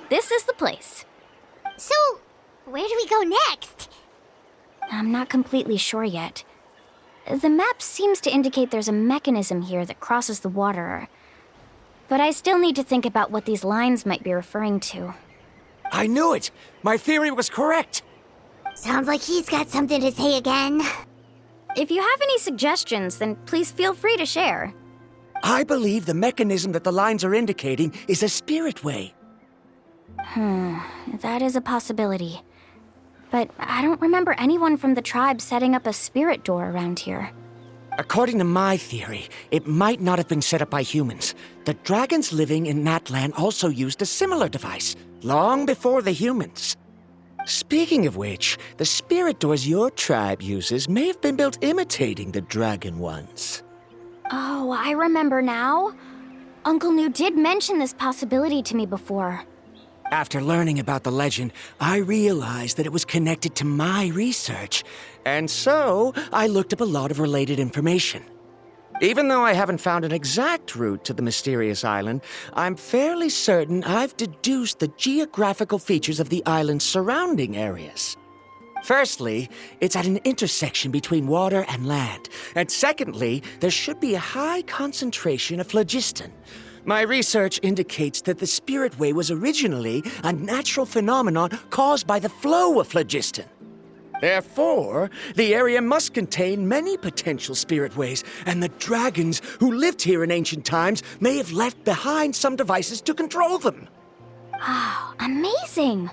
this is the place. So, where do we go next? I'm not completely sure yet. The map seems to indicate there's a mechanism here that crosses the water. But I still need to think about what these lines might be referring to. I knew it! My theory was correct! Sounds like he's got something to say again. If you have any suggestions, then please feel free to share. I believe the mechanism that the lines are indicating is a spirit way. That is a possibility. But I don't remember anyone from the tribe setting up a spirit door around here. According to my theory, it might not have been set up by humans. The dragons living in that land also used a similar device, long before the humans. Speaking of which, the spirit doors your tribe uses may have been built imitating the dragon ones. Oh, I remember now. Uncle New did mention this possibility to me before. After learning about the legend, I realized that it was connected to my research, and so I looked up a lot of related information. Even though I haven't found an exact route to the mysterious island, I'm fairly certain I've deduced the geographical features of the island's surrounding areas. Firstly, it's at an intersection between water and land, and secondly, there should be a high concentration of phlogiston. My research indicates that the Spirit Way was originally a natural phenomenon caused by the flow of phlogiston. Therefore, the area must contain many potential Spirit Ways, and the dragons who lived here in ancient times may have left behind some devices to control them. Oh, amazing!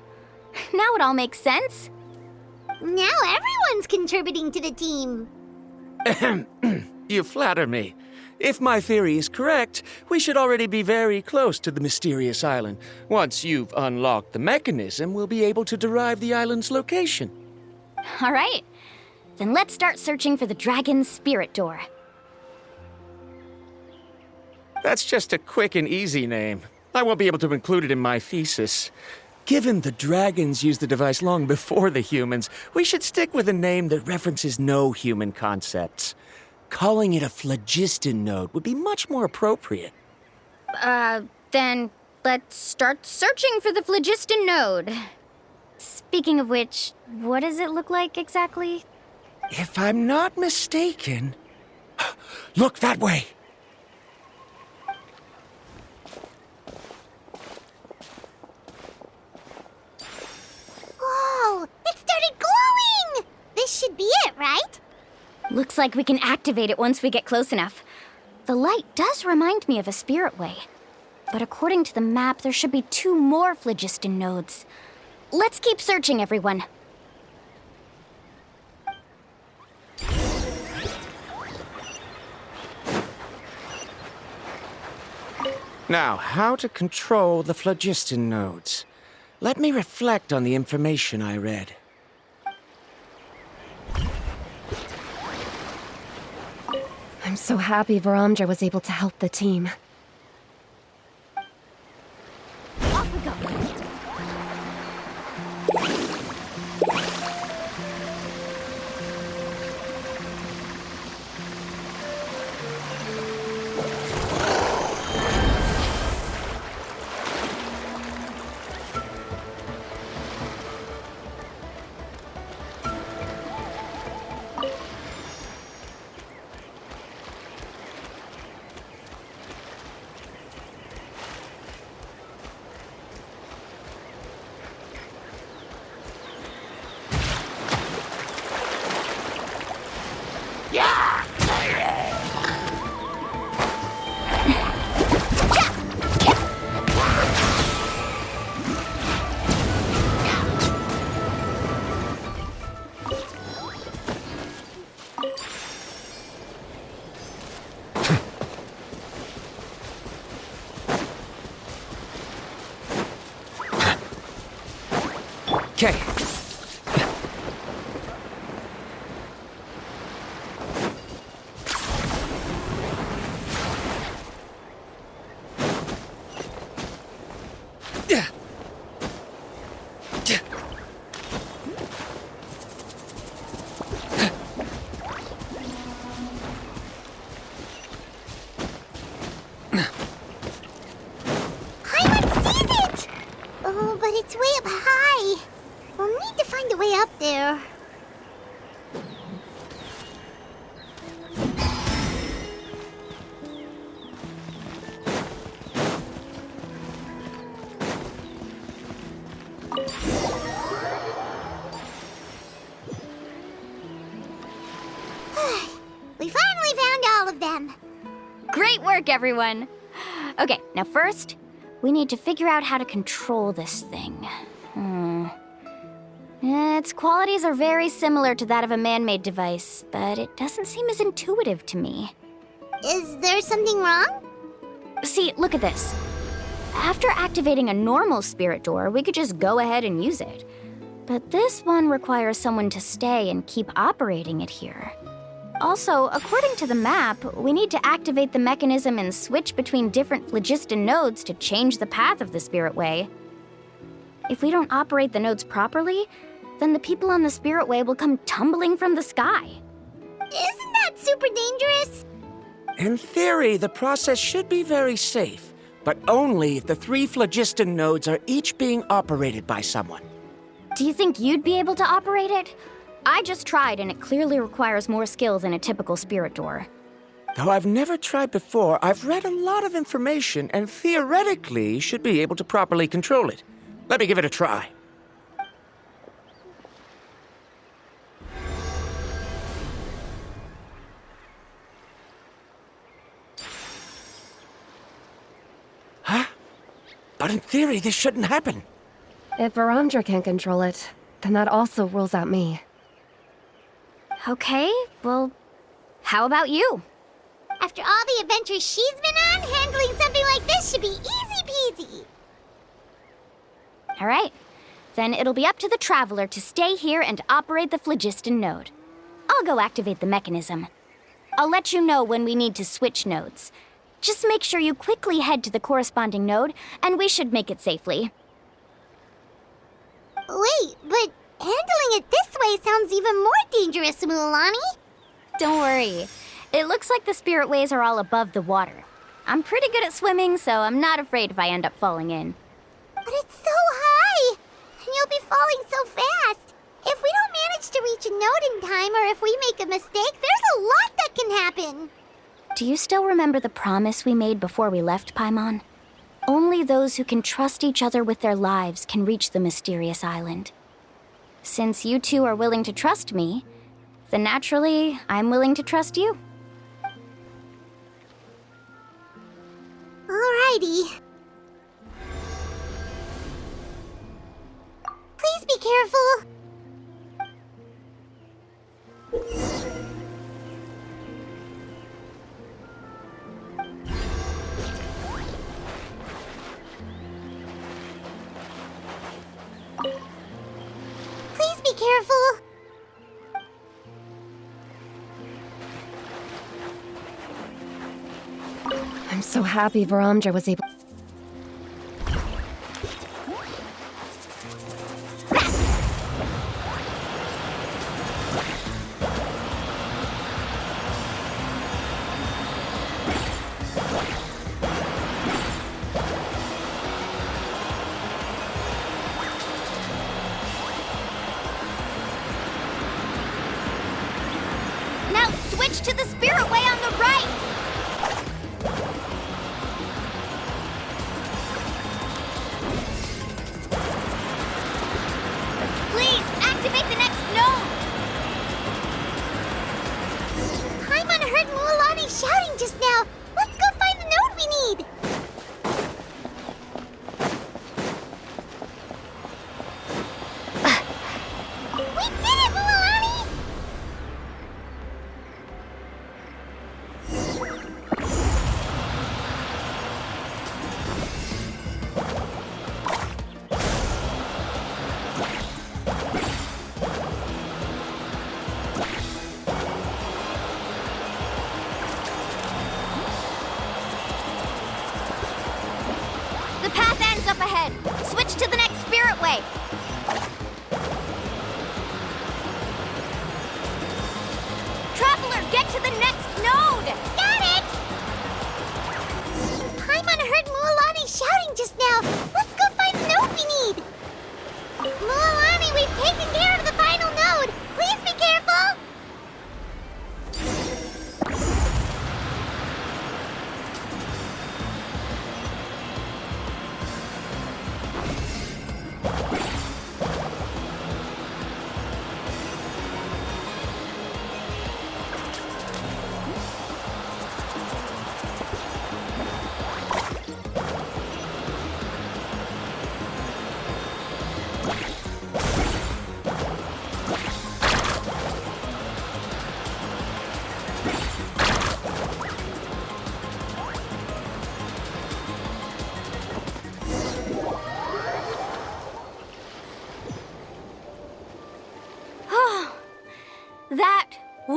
Now it all makes sense. Now everyone's contributing to the team. You flatter me. If my theory is correct, we should already be very close to the mysterious island. Once you've unlocked the mechanism, we'll be able to derive the island's location. All right. Then let's start searching for the dragon's spirit door. That's just a quick and easy name. I won't be able to include it in my thesis. Given the dragons used the device long before the humans, we should stick with a name that references no human concepts. Calling it a phlogiston node would be much more appropriate. Then let's start searching for the phlogiston node. Speaking of which, what does it look like exactly? If I'm not mistaken... Look that way! Whoa! It started glowing! This should be it, right? Looks like we can activate it once we get close enough. The light does remind me of a spirit way. But according to the map, there should be 2 more phlogiston nodes. Let's keep searching, everyone. Now, how to control the phlogiston nodes. Let me reflect on the information I read. I'm so happy Varamdra was able to help the team. Off we go. Okay. Paimon sees it! We finally found all of them. Great work, everyone! Okay, now first, we need to figure out how to control this thing. Its qualities are very similar to that of a man-made device, but it doesn't seem as intuitive to me. Is there something wrong? See, look at this. After activating a normal spirit door, we could just go ahead and use it. But this one requires someone to stay and keep operating it here. Also, according to the map, we need to activate the mechanism and switch between different phlogiston nodes to change the path of the spirit way. If we don't operate the nodes properly, then the people on the spirit way will come tumbling from the sky. Isn't that super dangerous? In theory, the process should be very safe, but only if the 3 phlogiston nodes are each being operated by someone. Do you think you'd be able to operate it? I just tried, and it clearly requires more skill than a typical spirit door. Though I've never tried before, I've read a lot of information and theoretically should be able to properly control it. Let me give it a try. Huh? But in theory, this shouldn't happen. If Varamdra can control it, then that also rules out me. Okay, well, how about you? After all the adventures she's been on, handling something like this should be easy peasy. All right, then it'll be up to the Traveler to stay here and operate the phlogiston node. I'll go activate the mechanism. I'll let you know when we need to switch nodes. Just make sure you quickly head to the corresponding node, and we should make it safely. Wait, but handling it this way sounds even more dangerous, Mualani. Don't worry. It looks like the spirit ways are all above the water. I'm pretty good at swimming, so I'm not afraid if I end up falling in. But it's so high, and you'll be falling so fast. If we don't manage to reach a node in time, or if we make a mistake, there's a lot that can happen. Do you still remember the promise we made before we left Paimon? Only those who can trust each other with their lives can reach the mysterious island. Since you two are willing to trust me, then naturally, I'm willing to trust you. Alrighty. Please be careful. Please be careful. I'm so happy Varamdra was able... Now switch to the spirit way on the right! Please, activate the next node! Paimon heard Mualani shouting just now. Let's go find the node we need. We did it, Mualani! The path ends up ahead. Switch to the next spirit way. Traveler, get to the next node! Got it! Paimon heard Mualani shouting just now. Let's go find the node we need. Mualani, we've taken care of the final node. Please be careful.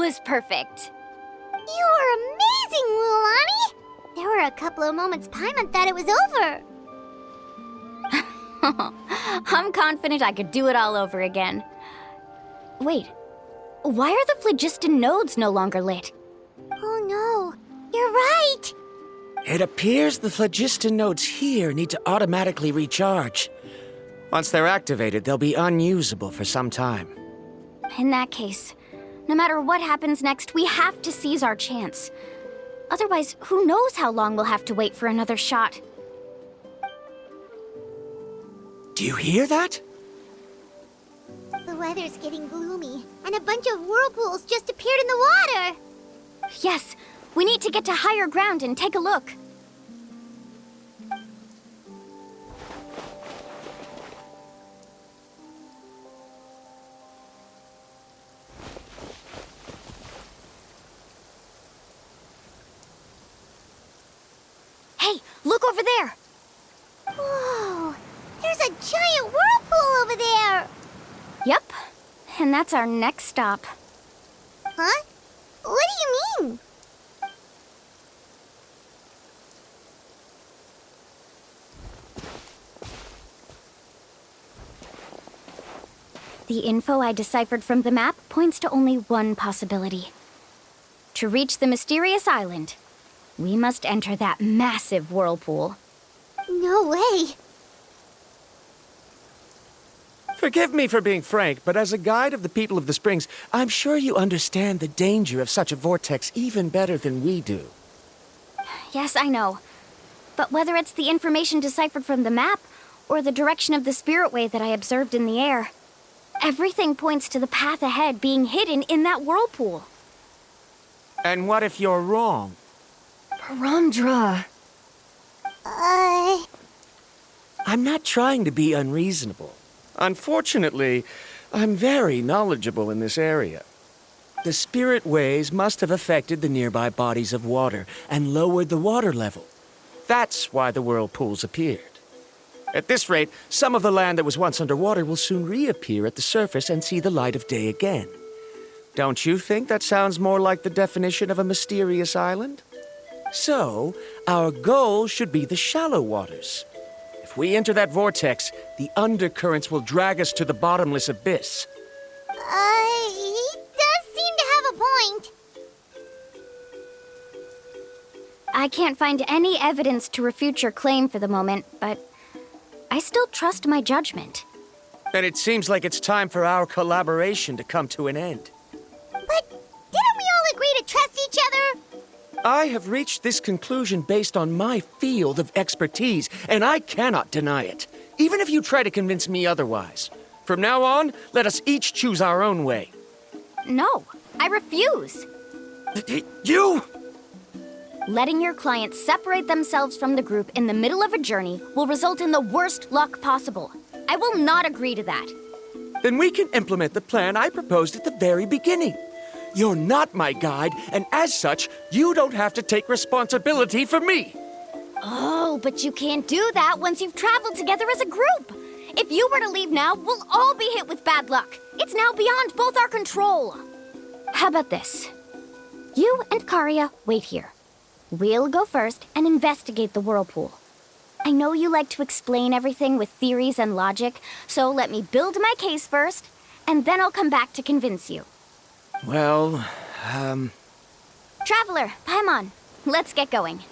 was perfect. You were amazing, Lulani! There were a couple of moments Paimon thought it was over. I'm confident I could do it all over again. Wait, why are the phlogiston nodes no longer lit? Oh no, you're right! It appears the phlogiston nodes here need to automatically recharge. Once they're activated, they'll be unusable for some time. In that case, no matter what happens next, we have to seize our chance. Otherwise, who knows how long we'll have to wait for another shot. Do you hear that? The weather's getting gloomy, and a bunch of whirlpools just appeared in the water! Yes, we need to get to higher ground and take a look. Hey, look over there! Whoa! There's a giant whirlpool over there! Yep, and that's our next stop. Huh? What do you mean? The info I deciphered from the map points to only one possibility. To reach the mysterious island, we must enter that massive whirlpool. No way! Forgive me for being frank, but as a guide of the people of the Springs, I'm sure you understand the danger of such a vortex even better than we do. Yes, I know. But whether it's the information deciphered from the map, or the direction of the spirit way that I observed in the air, everything points to the path ahead being hidden in that whirlpool. And what if you're wrong? Paramdra. I'm not trying to be unreasonable. Unfortunately, I'm very knowledgeable in this area. The spirit ways must have affected the nearby bodies of water and lowered the water level. That's why the whirlpools appeared. At this rate, some of the land that was once underwater will soon reappear at the surface and see the light of day again. Don't you think that sounds more like the definition of a mysterious island? So, our goal should be the shallow waters. If we enter that vortex, the undercurrents will drag us to the bottomless abyss. He does seem to have a point. I can't find any evidence to refute your claim for the moment, but I still trust my judgment. And it seems like it's time for our collaboration to come to an end. But didn't we all agree to trust each other? I have reached this conclusion based on my field of expertise, and I cannot deny it, even if you try to convince me otherwise. From now on, let us each choose our own way. No, I refuse. You! Letting your clients separate themselves from the group in the middle of a journey will result in the worst luck possible. I will not agree to that. Then we can implement the plan I proposed at the very beginning. You're not my guide, and as such, you don't have to take responsibility for me. Oh, but you can't do that once you've traveled together as a group. If you were to leave now, we'll all be hit with bad luck. It's now beyond both our control. How about this? You and Karia wait here. We'll go first and investigate the whirlpool. I know you like to explain everything with theories and logic, so let me build my case first, and then I'll come back to convince you. Well, Traveler, Paimon, let's get going.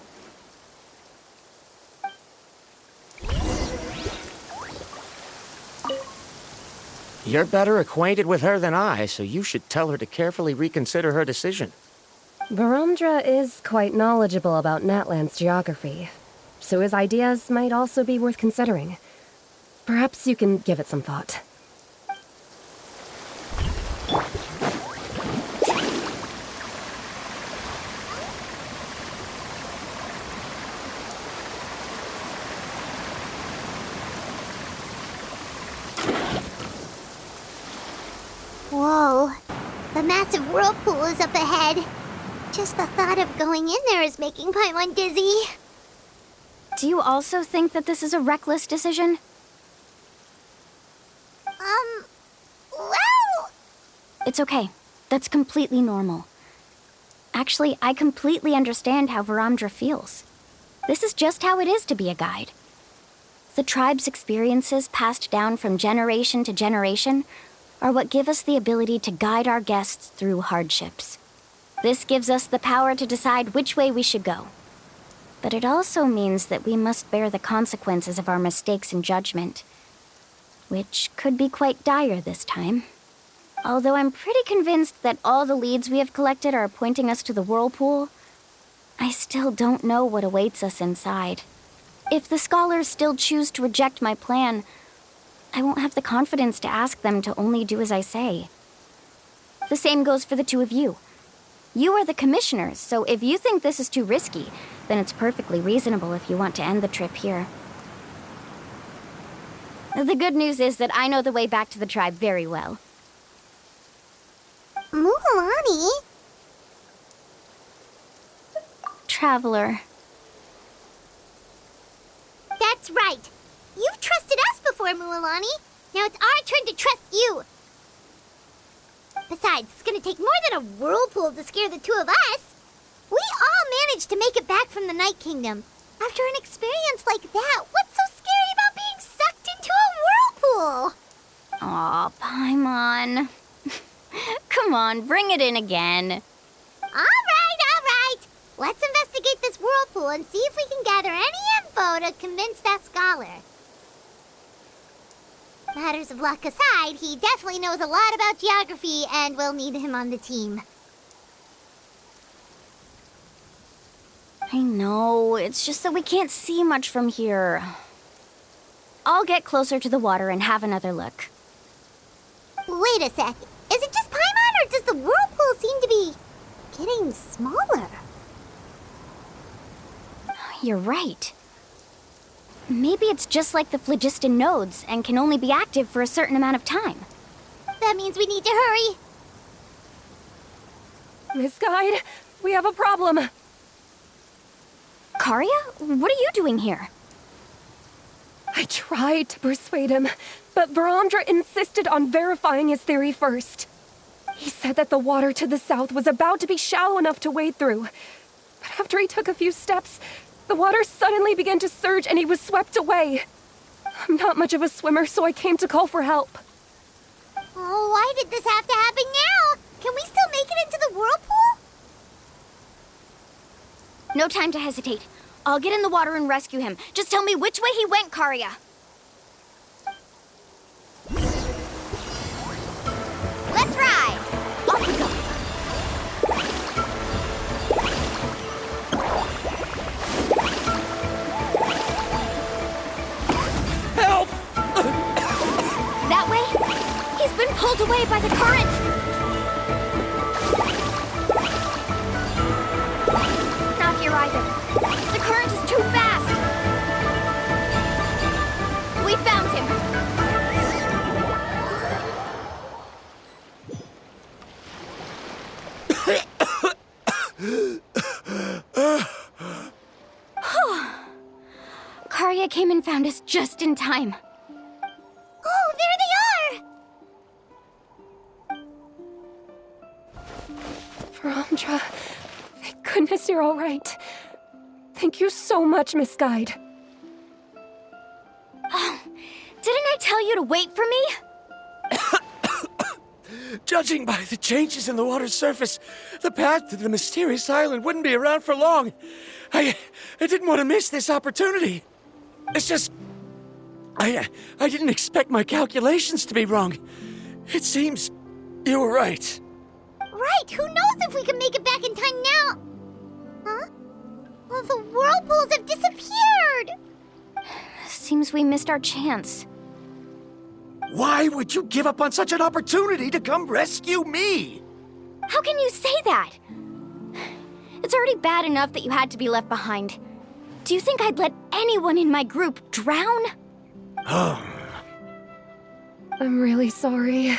You're better acquainted with her than I, so you should tell her to carefully reconsider her decision. Paramdra is quite knowledgeable about Natland's geography, so his ideas might also be worth considering. Perhaps you can give it some thought. Whoa. The massive whirlpool is up ahead. Just the thought of going in there is making Paimon dizzy. Do you also think that this is a reckless decision? Well... It's okay. That's completely normal. Actually, I completely understand how Varamdra feels. This is just how it is to be a guide. The tribe's experiences passed down from generation to generation are what give us the ability to guide our guests through hardships. This gives us the power to decide which way we should go. But it also means that we must bear the consequences of our mistakes and judgment, which could be quite dire this time. Although I'm pretty convinced that all the leads we have collected are pointing us to the whirlpool, I still don't know what awaits us inside. If the scholars still choose to reject my plan, I won't have the confidence to ask them to only do as I say. The same goes for the two of you. You are the commissioners, so if you think this is too risky, then it's perfectly reasonable if you want to end the trip here. The good news is that I know the way back to the tribe very well. Muhalani? Traveler. That's right. You've trusted us before, Muhalani. Now it's our turn to trust you. Besides, it's gonna take more than a whirlpool to scare the two of us. We all managed to make it back from the Night Kingdom. After an experience like that, what's so scary about being sucked into a whirlpool? Aw, Paimon. Come on, bring it in again. All right. Let's investigate this whirlpool and see if we can gather any info to convince that scholar. Matters of luck aside, he definitely knows a lot about geography, and we'll need him on the team. I know, it's just that we can't see much from here. I'll get closer to the water and have another look. Wait a sec. Is it just Paimon, or does the whirlpool seem to be getting smaller? You're right. Maybe it's just like the phlogiston nodes and can only be active for a certain amount of time. That means we need to hurry. Miss Guide, we have a problem. Karya? What are you doing here? I tried to persuade him, but Varamdra insisted on verifying his theory first. He said that the water to the south was about to be shallow enough to wade through. But after he took a few steps, the water suddenly began to surge and he was swept away. I'm not much of a swimmer, so I came to call for help. Oh, why did this have to happen now? Can we still make it into the whirlpool? No time to hesitate. I'll get in the water and rescue him. Just tell me which way he went, Karya. Let's ride! Off we go! Help! That way? He's been pulled away by the current! Not here either. The current is too fast! We found him! Karya came and found us just in time. Oh, there they are! Varamdra, thank goodness you're all right. Thank you so much, Miss Guide. Oh, didn't I tell you to wait for me? Judging by the changes in the water's surface, the path to the mysterious island wouldn't be around for long. I didn't want to miss this opportunity. It's just... I didn't expect my calculations to be wrong. It seems you were right. Right, who knows if we can make it back in time now? Huh? Well, the whirlpools have disappeared! Seems we missed our chance. Why would you give up on such an opportunity to come rescue me? How can you say that? It's already bad enough that you had to be left behind. Do you think I'd let anyone in my group drown? I'm really sorry.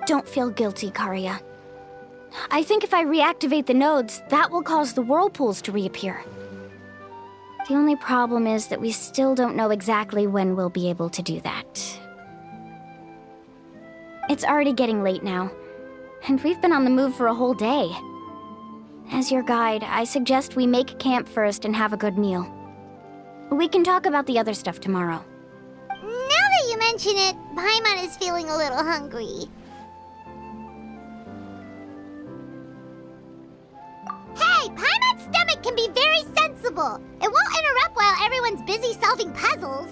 Don't feel guilty, Karya. I think if I reactivate the nodes, that will cause the whirlpools to reappear. The only problem is that we still don't know exactly when we'll be able to do that. It's already getting late now, And we've been on the move for a whole day. As your guide, I suggest we make camp first and have a good meal. We can talk about the other stuff tomorrow. Now that you mention it, Paimon is feeling a little hungry. Hey, Paimon's stomach can be very sensible. It won't interrupt while everyone's busy solving puzzles.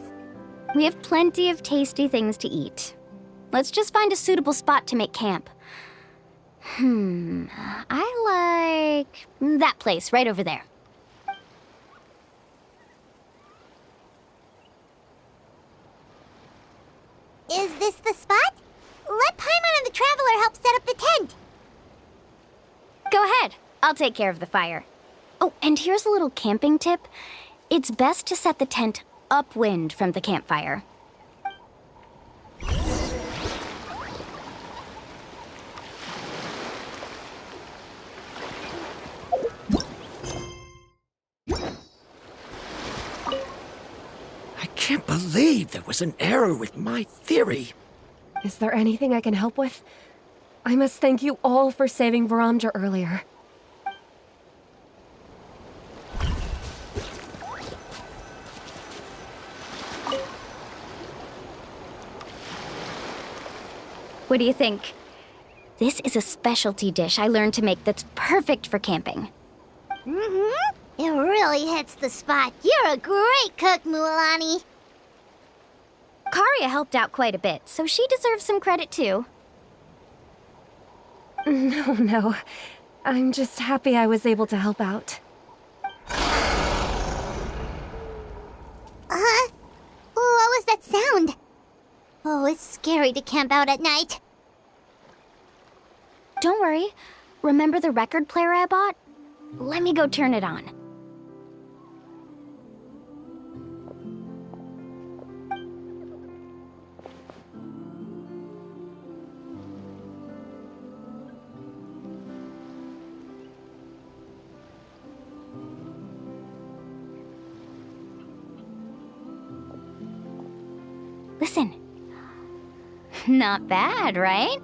We have plenty of tasty things to eat. Let's just find a suitable spot to make camp. I like that place right over there. Is this the spot? Let Paimon and the Traveler help set up the tent. Go ahead. I'll take care of the fire. Oh, and here's a little camping tip. It's best to set the tent upwind from the campfire. I can't believe there was an error with my theory. Is there anything I can help with? I must thank you all for saving Varamdra earlier. What do you think? This is a specialty dish I learned to make that's perfect for camping. Mm-hmm. It really hits the spot. You're a great cook, Mualani. Karya helped out quite a bit, so she deserves some credit too. No. I'm just happy I was able to help out. What was that sound? Oh, it's scary to camp out at night. Don't worry. Remember the record player I bought? Let me go turn it on. Listen. Not bad, right?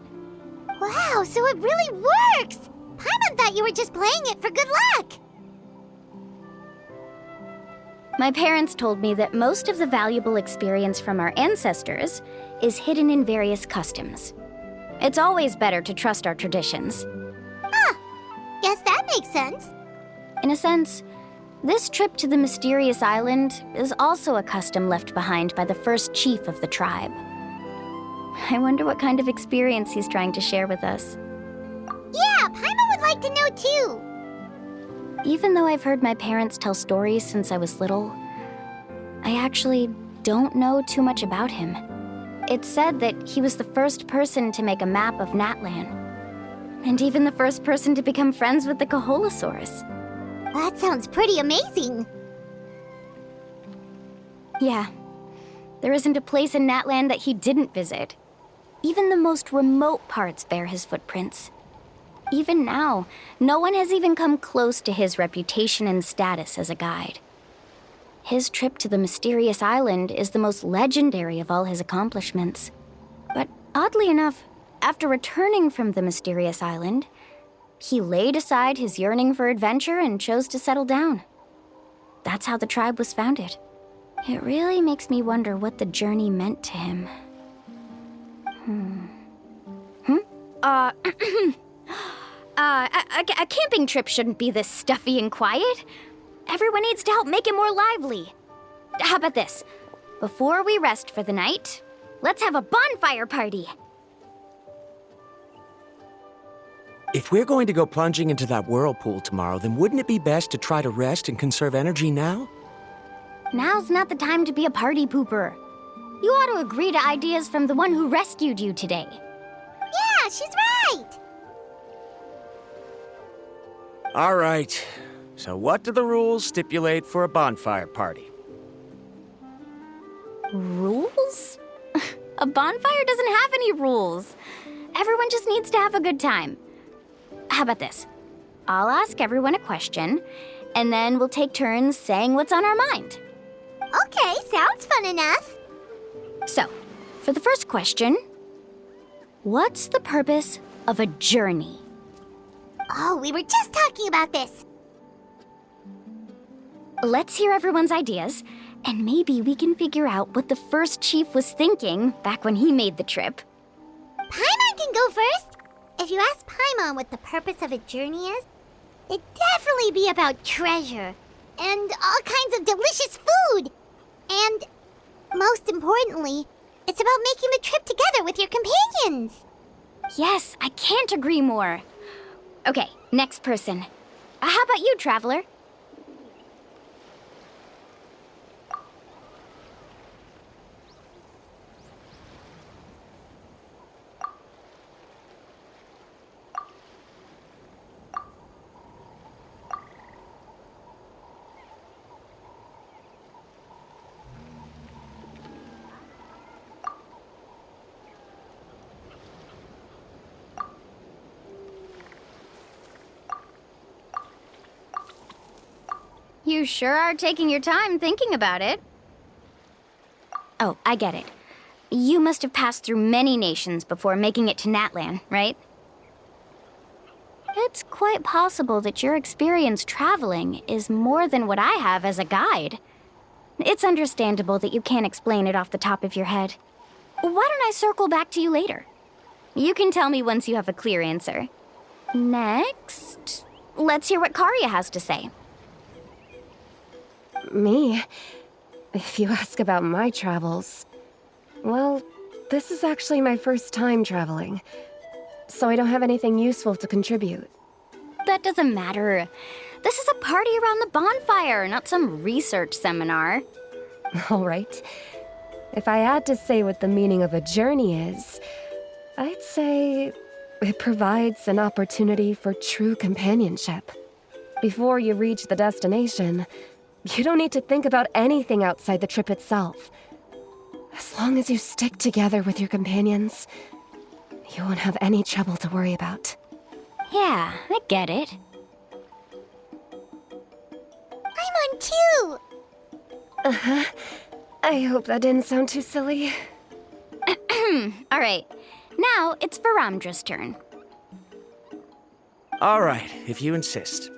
Wow, so it really works! Paimon thought you were just playing it for good luck! My parents told me that most of the valuable experience from our ancestors is hidden in various customs. It's always better to trust our traditions. Guess that makes sense. In a sense, this trip to the mysterious island is also a custom left behind by the first chief of the tribe. I wonder what kind of experience he's trying to share with us. Yeah, Paimon would like to know too. Even though I've heard my parents tell stories since I was little, I actually don't know too much about him. It's said that he was the first person to make a map of Natlan, and even the first person to become friends with the Kaholosaurus. That sounds pretty amazing. Yeah, there isn't a place in Natlan that he didn't visit. Even the most remote parts bear his footprints. Even now, no one has even come close to his reputation and status as a guide. His trip to the mysterious island is the most legendary of all his accomplishments. But oddly enough, after returning from the mysterious island, he laid aside his yearning for adventure and chose to settle down. That's how the tribe was founded. It really makes me wonder what the journey meant to him. A camping trip shouldn't be this stuffy and quiet. Everyone needs to help make it more lively. How about this? Before we rest for the night, let's have a bonfire party. If we're going to go plunging into that whirlpool tomorrow, then wouldn't it be best to try to rest and conserve energy now? Now's not the time to be a party pooper. You ought to agree to ideas from the one who rescued you today. Yeah, she's right! All right. So what do the rules stipulate for a bonfire party? Rules? A bonfire doesn't have any rules. Everyone just needs to have a good time. How about this? I'll ask everyone a question, and then we'll take turns saying what's on our mind. Okay, sounds fun enough. So, for the first question, what's the purpose of a journey. Oh, we were just talking about this. Let's hear everyone's ideas, and maybe we can figure out what the first chief was thinking back when he made the trip. Paimon can go first. If you ask Paimon what the purpose of a journey is, it'd definitely be about treasure and all kinds of delicious food. And most importantly, it's about making the trip together with your companions. Yes, I can't agree more. Okay, next person. How about you, Traveler? You sure are taking your time thinking about it. Oh, I get it. You must have passed through many nations before making it to Natlan, right? It's quite possible that your experience traveling is more than what I have as a guide. It's understandable that you can't explain it off the top of your head. Why don't I circle back to you later? You can tell me once you have a clear answer. Next, let's hear what Karya has to say. Me? If you ask about my travels... Well, this is actually my first time traveling, so I don't have anything useful to contribute. That doesn't matter. This is a party around the bonfire, not some research seminar. All right. If I had to say what the meaning of a journey is, I'd say it provides an opportunity for true companionship. Before you reach the destination, you don't need to think about anything outside the trip itself. As long as you stick together with your companions, you won't have any trouble to worry about. Yeah, I get it. I'm on too. Uh-huh. I hope that didn't sound too silly. All right, now it's Varamdra's turn. All right, if you insist.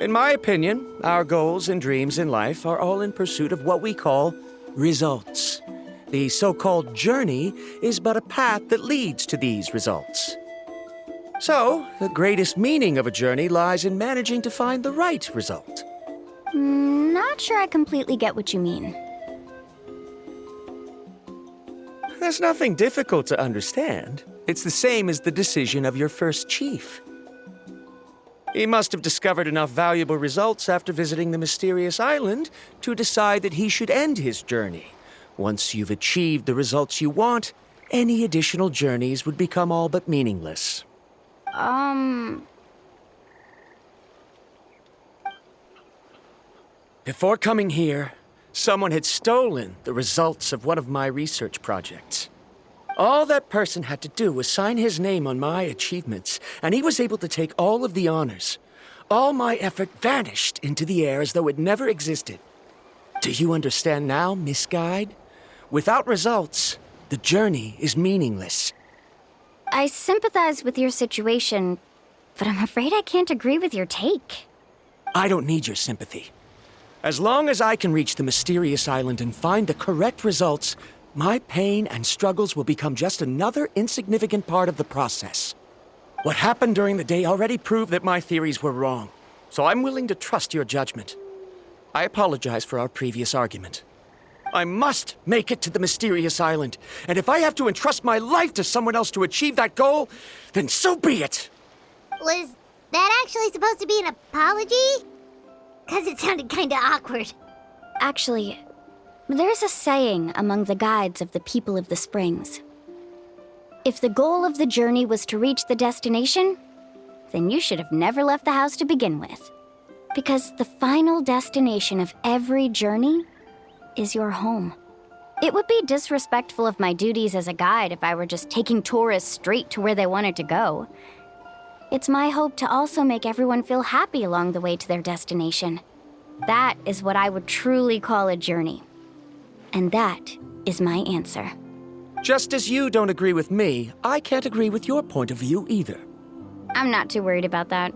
In my opinion, our goals and dreams in life are all in pursuit of what we call results. The so-called journey is but a path that leads to these results. So, the greatest meaning of a journey lies in managing to find the right result. Not sure I completely get what you mean. There's nothing difficult to understand. It's the same as the decision of your first chief. He must have discovered enough valuable results after visiting the mysterious island to decide that he should end his journey. Once you've achieved the results you want, any additional journeys would become all but meaningless. Before coming here, someone had stolen the results of one of my research projects. All that person had to do was sign his name on my achievements, and he was able to take all of the honors. All my effort vanished into the air as though it never existed. Do you understand now, Miss Guide? Without results, the journey is meaningless. I sympathize with your situation, but I'm afraid I can't agree with your take. I don't need your sympathy. As long as I can reach the mysterious island and find the correct results, my pain and struggles will become just another insignificant part of the process. What happened during the day already proved that my theories were wrong, so I'm willing to trust your judgment. I apologize for our previous argument. I must make it to the mysterious island, and if I have to entrust my life to someone else to achieve that goal, then so be it! Was that actually supposed to be an apology? Because it sounded kinda awkward. Actually, there's a saying among the guides of the people of the Springs. If the goal of the journey was to reach the destination, then you should have never left the house to begin with. Because the final destination of every journey is your home. It would be disrespectful of my duties as a guide if I were just taking tourists straight to where they wanted to go. It's my hope to also make everyone feel happy along the way to their destination. That is what I would truly call a journey. And that is my answer. Just as you don't agree with me, I can't agree with your point of view either. I'm not too worried about that.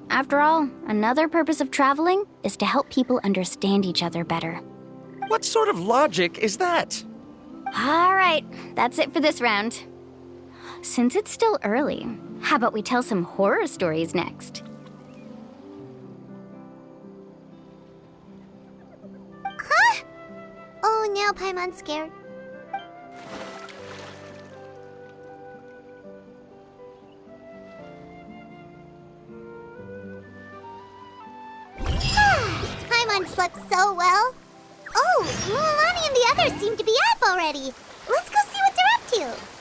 After all, another purpose of traveling is to help people understand each other better. What sort of logic is that? All right, that's it for this round. Since it's still early, how about we tell some horror stories next? Huh? Oh, now Paimon's scared. Paimon slept so well. Oh, Mulan and the others seem to be up already. Let's go see what they're up to.